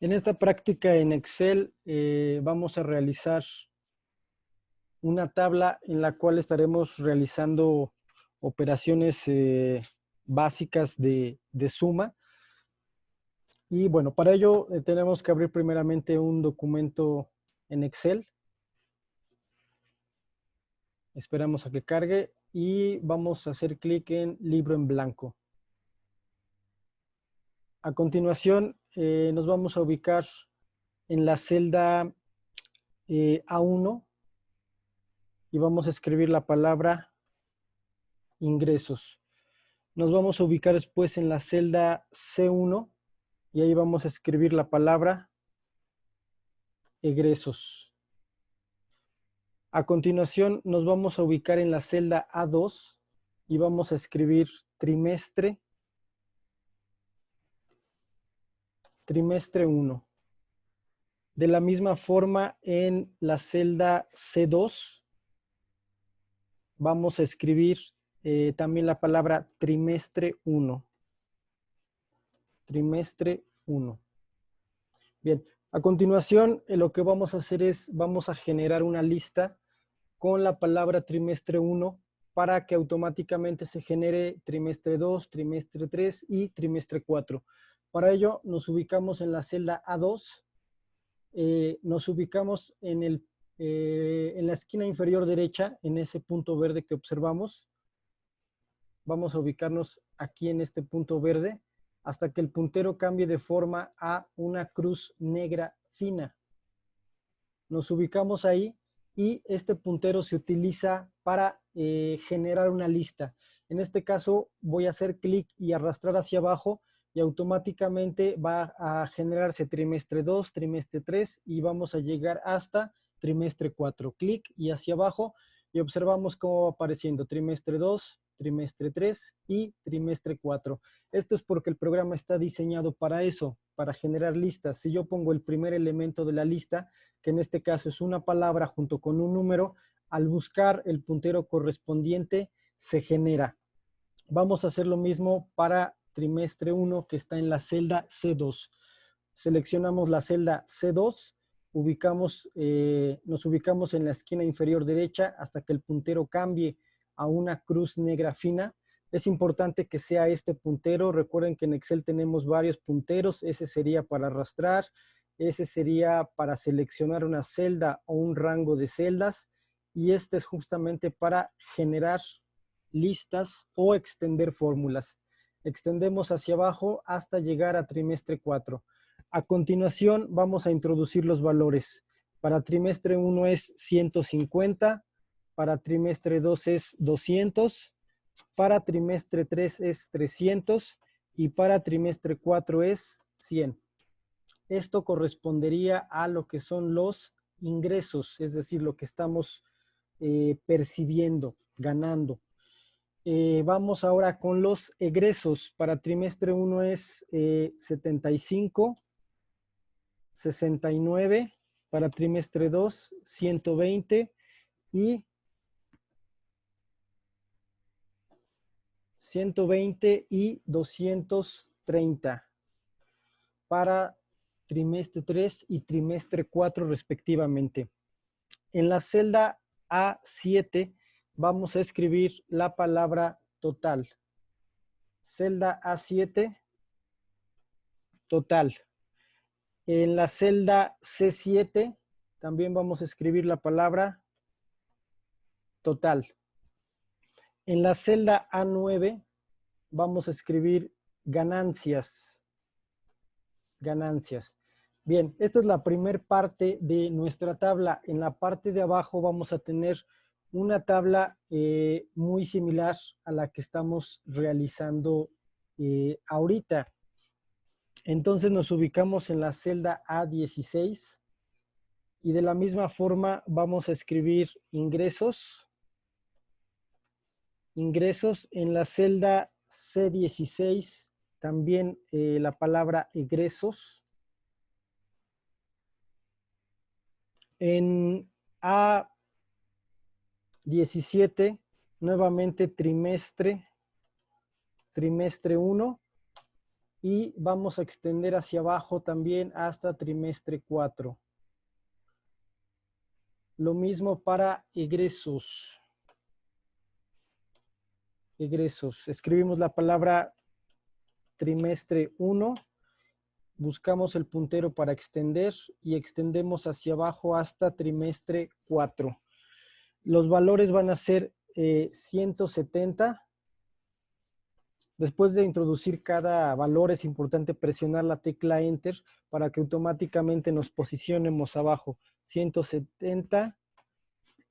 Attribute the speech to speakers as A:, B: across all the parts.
A: En esta práctica en Excel vamos a realizar una tabla en la cual estaremos realizando operaciones básicas de suma. Y bueno, para ello tenemos que abrir primeramente un documento en Excel. Esperamos a que cargue y vamos a hacer clic en libro en blanco. A continuación nos vamos a ubicar en la celda A1 y vamos a escribir la palabra ingresos. Nos vamos a ubicar después en la celda C1 y ahí vamos a escribir la palabra egresos. A continuación nos vamos a ubicar en la celda A2 y vamos a escribir trimestre 1. De la misma forma en la celda C2 vamos a escribir también la palabra trimestre 1. Trimestre 1. Bien, a continuación lo que vamos a hacer es, vamos a generar una lista con la palabra trimestre 1 para que automáticamente se genere trimestre 2, trimestre 3 y trimestre 4. Para ello nos ubicamos en la celda A2, nos ubicamos en la esquina inferior derecha, en ese punto verde que observamos. Vamos a ubicarnos aquí en este punto verde hasta que el puntero cambie de forma a una cruz negra fina. Nos ubicamos ahí y este puntero se utiliza para generar una lista. En este caso voy a hacer clic y arrastrar hacia abajo y automáticamente va a generarse trimestre 2, trimestre 3 y vamos a llegar hasta trimestre 4. Clic y hacia abajo y observamos cómo va apareciendo trimestre 2, trimestre 3 y trimestre 4. Esto es porque el programa está diseñado para eso, para generar listas. Si yo pongo el primer elemento de la lista, que en este caso es una palabra junto con un número, al buscar el puntero correspondiente se genera. Vamos a hacer lo mismo para trimestre 1 que está en la celda C2. Seleccionamos la celda C2, nos ubicamos en la esquina inferior derecha hasta que el puntero cambie a una cruz negra fina. Es importante que sea este puntero. Recuerden que en Excel tenemos varios punteros. Ese sería para arrastrar, ese sería para seleccionar una celda o un rango de celdas y este es justamente para generar listas o extender fórmulas. Extendemos hacia abajo hasta llegar a trimestre 4. A continuación vamos a introducir los valores. Para trimestre 1 es 150, para trimestre 2 es 200, para trimestre 3 es 300 y para trimestre 4 es 100. Esto correspondería a lo que son los ingresos, es decir, lo que estamos percibiendo, ganando. Vamos ahora con los egresos. Para trimestre 1 es 75, 69, para trimestre 2, 120 y 120 y 230 para trimestre 3 y trimestre 4 respectivamente. En la celda A7 vamos a escribir la palabra total. Celda A7, total. En la celda C7 también vamos a escribir la palabra total. En la celda A9 vamos a escribir ganancias. Ganancias. Bien, esta es la primera parte de nuestra tabla. En la parte de abajo vamos a tener una tabla muy similar a la que estamos realizando ahorita. Entonces nos ubicamos en la celda A16 y de la misma forma vamos a escribir ingresos. Ingresos en la celda C16, también la palabra egresos. En A17, nuevamente trimestre 1. y vamos a extender hacia abajo también hasta trimestre 4. Lo mismo para egresos. Egresos. Escribimos la palabra trimestre 1, buscamos el puntero para extender y extendemos hacia abajo hasta trimestre 4. Los valores van a ser 170. Después de introducir cada valor es importante presionar la tecla Enter para que automáticamente nos posicionemos abajo. 170,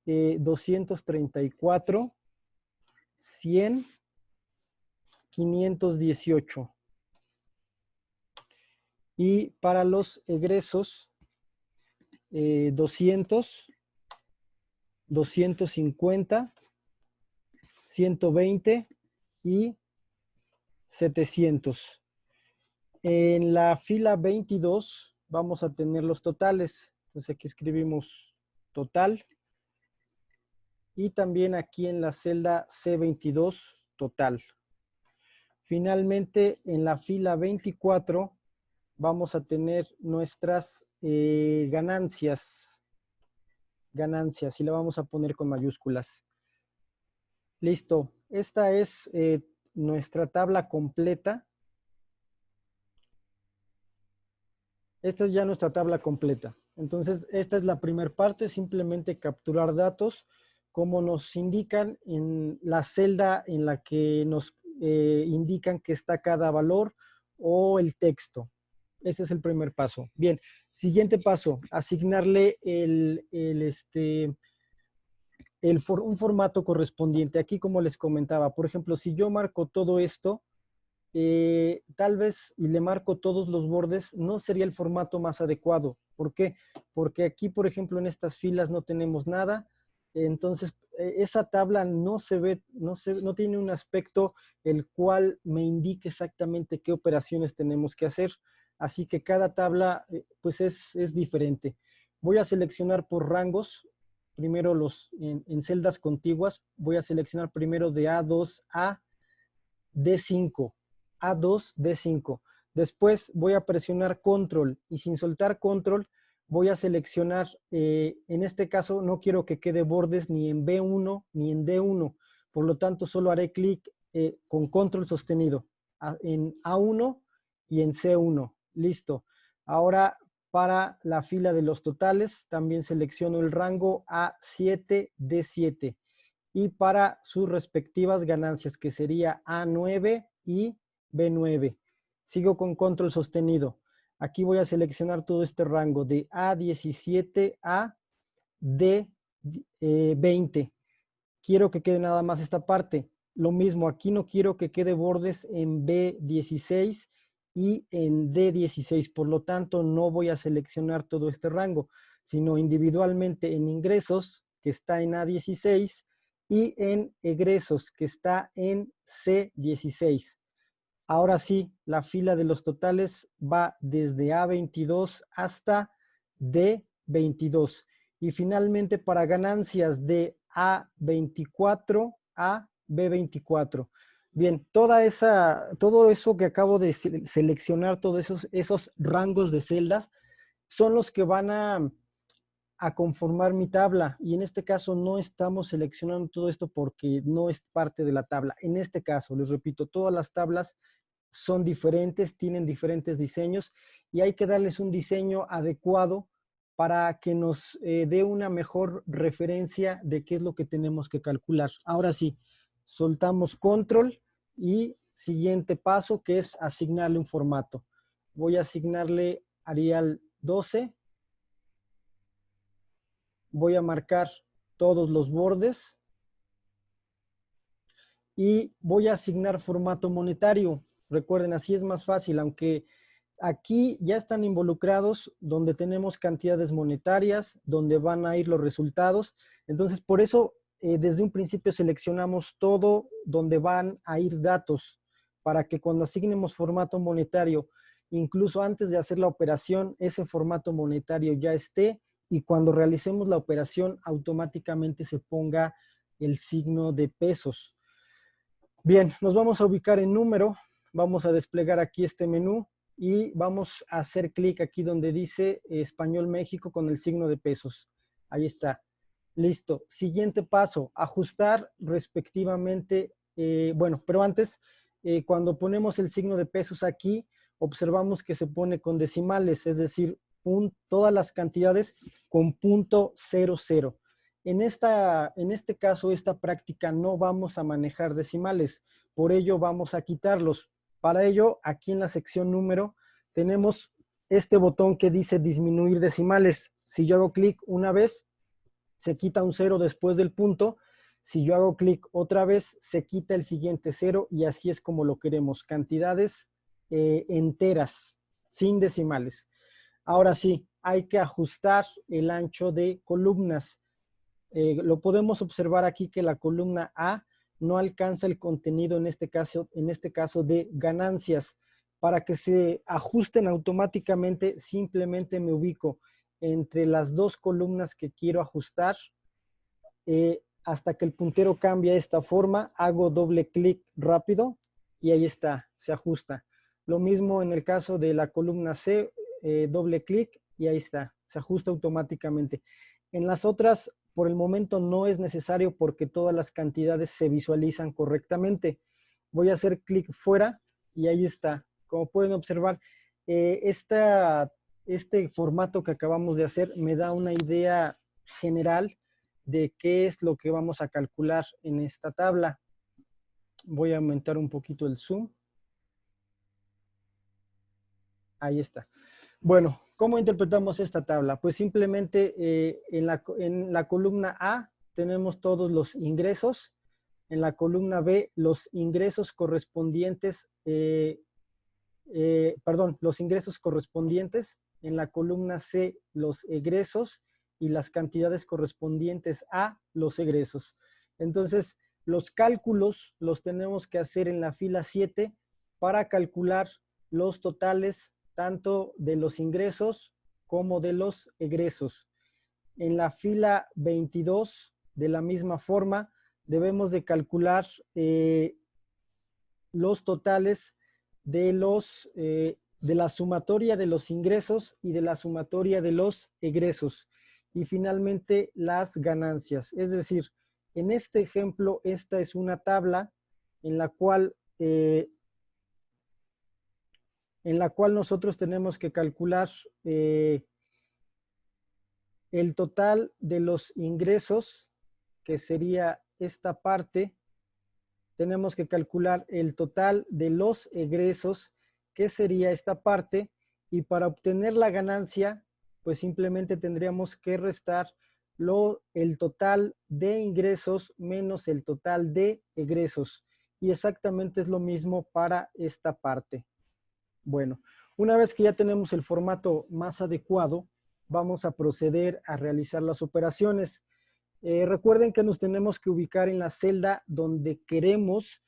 A: 234, 100, 518. Y para los egresos, 200, 250, 120 y 700. En la fila 22 vamos a tener los totales. Entonces aquí escribimos total. Y también aquí en la celda C22, total. Finalmente, en la fila 24 vamos a tener nuestras ganancias. Ganancias, y la vamos a poner con mayúsculas. Listo. Esta es nuestra tabla completa. Esta es ya nuestra tabla completa. Entonces, esta es la primera parte, simplemente capturar datos, como nos indican en la celda en la que nos indican que está cada valor o el texto. Ese es el primer paso. Bien, siguiente paso, asignarle un formato correspondiente. Aquí, como les comentaba, por ejemplo, si yo marco todo esto, tal vez, y le marco todos los bordes, no sería el formato más adecuado. ¿Por qué? Porque aquí, por ejemplo, en estas filas no tenemos nada. Entonces, esa tabla no se ve, no tiene un aspecto el cual me indique exactamente qué operaciones tenemos que hacer. Así que cada tabla, pues es diferente. Voy a seleccionar por rangos. Primero en celdas contiguas, voy a seleccionar primero de A2 a D5. A2, D5. Después voy a presionar control y sin soltar control voy a seleccionar, en este caso no quiero que quede bordes ni en B1 ni en D1, por lo tanto solo haré clic con control sostenido en A1 y en C1. Listo. Ahora para la fila de los totales también selecciono el rango A7, D7 y para sus respectivas ganancias que sería A9 y B9. Sigo con control sostenido. Aquí voy a seleccionar todo este rango de A17 a D20. Quiero que quede nada más esta parte. Lo mismo, aquí no quiero que quede bordes en B16 y en D16. Por lo tanto, no voy a seleccionar todo este rango, sino individualmente en ingresos, que está en A16, y en egresos, que está en C16. Ahora sí, la fila de los totales va desde A22 hasta D22. Y finalmente para ganancias de A24 a B24. Bien, todo eso que acabo de seleccionar, todos esos rangos de celdas, son los que van a conformar mi tabla. Y en este caso no estamos seleccionando todo esto porque no es parte de la tabla. En este caso, les repito, todas las tablas son diferentes, tienen diferentes diseños y hay que darles un diseño adecuado para que nos dé una mejor referencia de qué es lo que tenemos que calcular. Ahora sí, soltamos control y siguiente paso, que es asignarle un formato. Voy a asignarle Arial 12. Voy a marcar todos los bordes y voy a asignar formato monetario. Recuerden, así es más fácil, aunque aquí ya están involucrados donde tenemos cantidades monetarias, donde van a ir los resultados. Entonces, por eso, desde un principio seleccionamos todo donde van a ir datos, para que cuando asignemos formato monetario, incluso antes de hacer la operación, ese formato monetario ya esté y cuando realicemos la operación, automáticamente se ponga el signo de pesos. Bien, nos vamos a ubicar en número. Vamos a desplegar aquí este menú y vamos a hacer clic aquí donde dice Español México con el signo de pesos. Ahí está. Listo. Siguiente paso, ajustar respectivamente. Bueno, pero antes, cuando ponemos el signo de pesos aquí, observamos que se pone con decimales, es decir, todas las cantidades con .00. En este caso, esta práctica no vamos a manejar decimales, por ello vamos a quitarlos. Para ello, aquí en la sección número, tenemos este botón que dice disminuir decimales. Si yo hago clic una vez, se quita un 0 después del punto. Si yo hago clic otra vez, se quita el siguiente 0 y así es como lo queremos. Cantidades enteras, sin decimales. Ahora sí, hay que ajustar el ancho de columnas. Lo podemos observar aquí que la columna A no alcanza el contenido en este caso de ganancias. Para que se ajusten automáticamente, simplemente me ubico entre las dos columnas que quiero ajustar hasta que el puntero cambie de esta forma. Hago doble clic rápido y ahí está, se ajusta. Lo mismo en el caso de la columna C, doble clic y ahí está, se ajusta automáticamente. En las otras, por el momento no es necesario porque todas las cantidades se visualizan correctamente. Voy a hacer clic fuera y ahí está. Como pueden observar, este formato que acabamos de hacer me da una idea general de qué es lo que vamos a calcular en esta tabla. Voy a aumentar un poquito el zoom. Ahí está. Bueno, ¿cómo interpretamos esta tabla? Pues simplemente en la columna A tenemos todos los ingresos. En la columna B, los ingresos correspondientes, los ingresos correspondientes. En la columna C, los egresos y las cantidades correspondientes a los egresos. Entonces, los cálculos los tenemos que hacer en la fila 7 para calcular los totales tanto de los ingresos como de los egresos. En la fila 22, de la misma forma, debemos de calcular los totales de la sumatoria de los ingresos y de la sumatoria de los egresos. Y finalmente, las ganancias. Es decir, en este ejemplo, esta es una tabla en la cual nosotros tenemos que calcular el total de los ingresos, que sería esta parte. Tenemos que calcular el total de los egresos, que sería esta parte, y para obtener la ganancia, pues simplemente tendríamos que restar el total de ingresos menos el total de egresos. Y exactamente es lo mismo para esta parte. Bueno, una vez que ya tenemos el formato más adecuado, vamos a proceder a realizar las operaciones. Recuerden que nos tenemos que ubicar en la celda donde queremos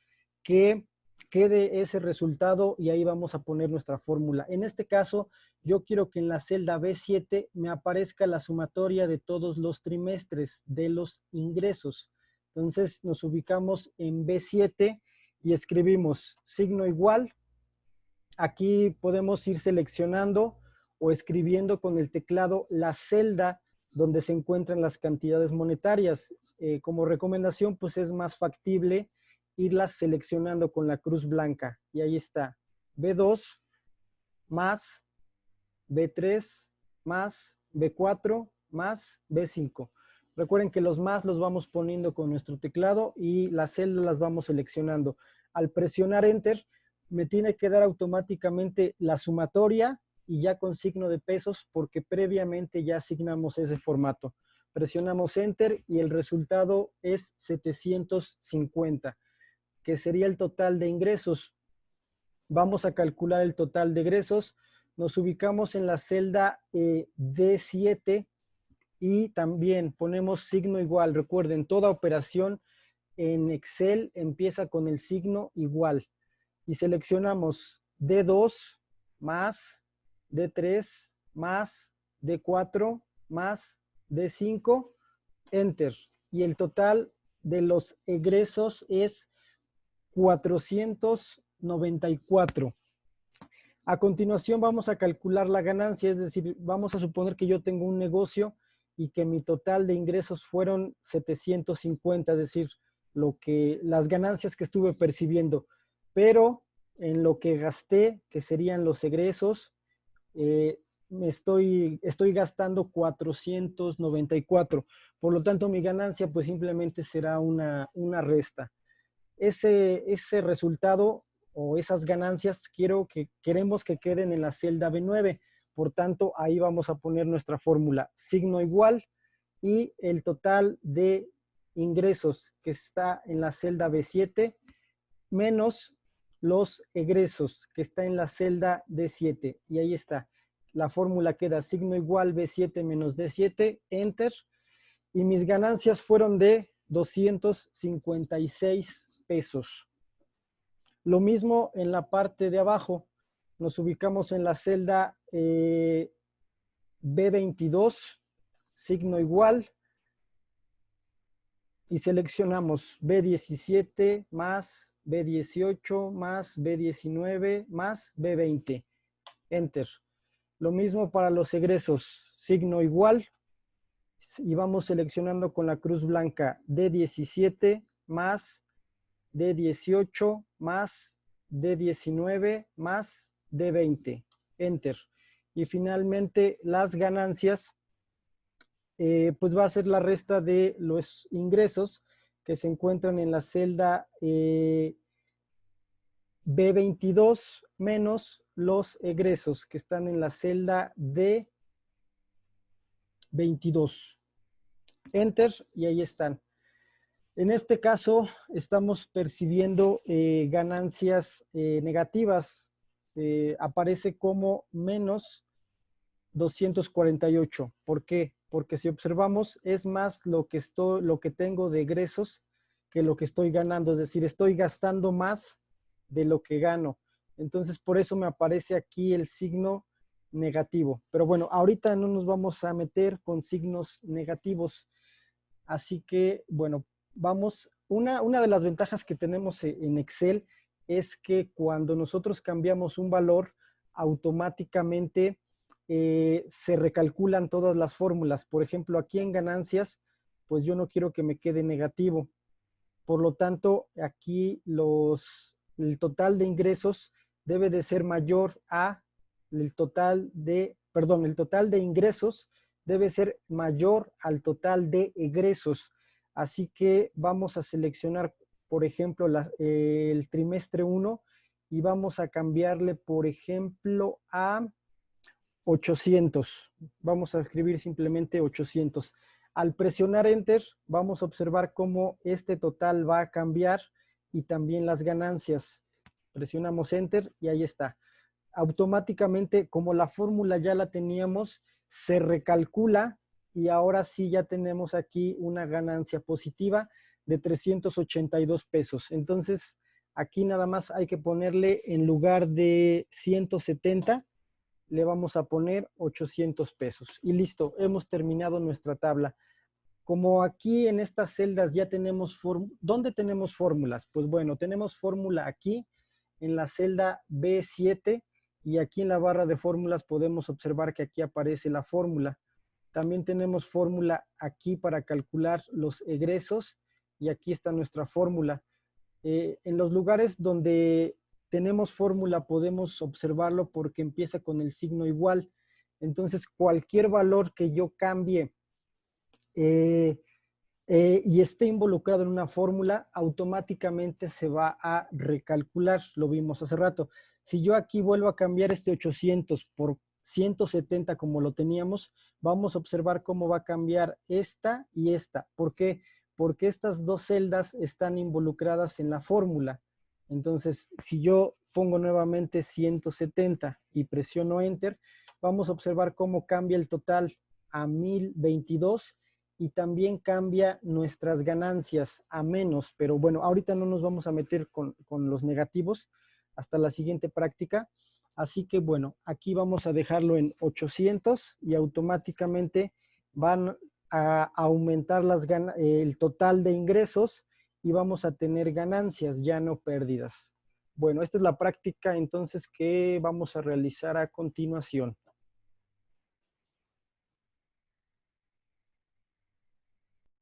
A: que quede ese resultado y ahí vamos a poner nuestra fórmula. En este caso, yo quiero que en la celda B7 me aparezca la sumatoria de todos los trimestres de los ingresos. Entonces nos ubicamos en B7 y escribimos signo igual. Aquí podemos ir seleccionando o escribiendo con el teclado la celda donde se encuentran las cantidades monetarias. Como recomendación, pues es más factible irlas seleccionando con la cruz blanca. Y ahí está. B2 más B3 más B4 más B5. Recuerden que los más los vamos poniendo con nuestro teclado y las celdas las vamos seleccionando. Al presionar Enter, me tiene que dar automáticamente la sumatoria y ya con signo de pesos porque previamente ya asignamos ese formato. Presionamos Enter y el resultado es 750, que sería el total de ingresos. Vamos a calcular el total de egresos. Nos ubicamos en la celda D7 y también ponemos signo igual. Recuerden, toda operación en Excel empieza con el signo igual. Y seleccionamos D2 más D3 más D4 más D5, Enter. Y el total de los egresos es 400 294. A continuación vamos a calcular la ganancia, es decir, vamos a suponer que yo tengo un negocio y que mi total de ingresos fueron 750, es decir, las ganancias que estuve percibiendo, pero en lo que gasté, que serían los egresos, estoy gastando 494. Por lo tanto, mi ganancia pues simplemente será una resta. Ese resultado o esas ganancias queremos que queden en la celda B9. Por tanto, ahí vamos a poner nuestra fórmula, signo igual, y el total de ingresos que está en la celda B7 menos los egresos que está en la celda D7. Y ahí está. La fórmula queda signo igual B7 menos D7, enter. Y mis ganancias fueron de 256 pesos. Lo mismo en la parte de abajo. Nos ubicamos en la celda B22, signo igual. Y seleccionamos B17 más B18 más B19 más B20. Enter. Lo mismo para los egresos, signo igual. Y vamos seleccionando con la cruz blanca D17 más D18 más D19 más D20. Enter. Y finalmente las ganancias, pues va a ser la resta de los ingresos que se encuentran en la celda B22 menos los egresos que están en la celda D22. Enter y ahí están. En este caso estamos percibiendo ganancias negativas. Aparece como menos 248. ¿Por qué? Porque si observamos es más lo que tengo de egresos que lo que estoy ganando. Es decir, estoy gastando más de lo que gano. Entonces, por eso me aparece aquí el signo negativo. Pero bueno, ahorita no nos vamos a meter con signos negativos. Así que, bueno, vamos. Una de las ventajas que tenemos en Excel es que cuando nosotros cambiamos un valor, automáticamente se recalculan todas las fórmulas. Por ejemplo, aquí en ganancias, pues yo no quiero que me quede negativo. Por lo tanto, aquí el total de ingresos debe de ser mayor a el total de ingresos debe ser mayor al total de egresos. Así que vamos a seleccionar, por ejemplo, el trimestre 1 y vamos a cambiarle, por ejemplo, a 800. Vamos a escribir simplemente 800. Al presionar Enter, vamos a observar cómo este total va a cambiar y también las ganancias. Presionamos Enter y ahí está. Automáticamente, como la fórmula ya la teníamos, se recalcula y ahora sí ya tenemos aquí una ganancia positiva de 382 pesos. Entonces, aquí nada más hay que ponerle en lugar de 170, le vamos a poner 800 pesos. Y listo, hemos terminado nuestra tabla. Como aquí en estas celdas ya tenemos, ¿dónde tenemos fórmulas? Pues bueno, tenemos fórmula aquí en la celda B7 y aquí en la barra de fórmulas podemos observar que aquí aparece la fórmula. También tenemos fórmula aquí para calcular los egresos y aquí está nuestra fórmula. En los lugares donde tenemos fórmula podemos observarlo porque empieza con el signo igual. Entonces, cualquier valor que yo cambie y esté involucrado en una fórmula, automáticamente se va a recalcular. Lo vimos hace rato. Si yo aquí vuelvo a cambiar este 800 por 170 como lo teníamos, vamos a observar cómo va a cambiar esta y esta. ¿Por qué? Porque estas dos celdas están involucradas en la fórmula. Entonces, si yo pongo nuevamente 170 y presiono Enter, vamos a observar cómo cambia el total a 1022 y también cambia nuestras ganancias a menos. Pero bueno, ahorita no nos vamos a meter con los negativos hasta la siguiente práctica. Así que bueno, aquí vamos a dejarlo en 800 y automáticamente van a aumentar el total de ingresos y vamos a tener ganancias, ya no pérdidas. Bueno, esta es la práctica entonces que vamos a realizar a continuación.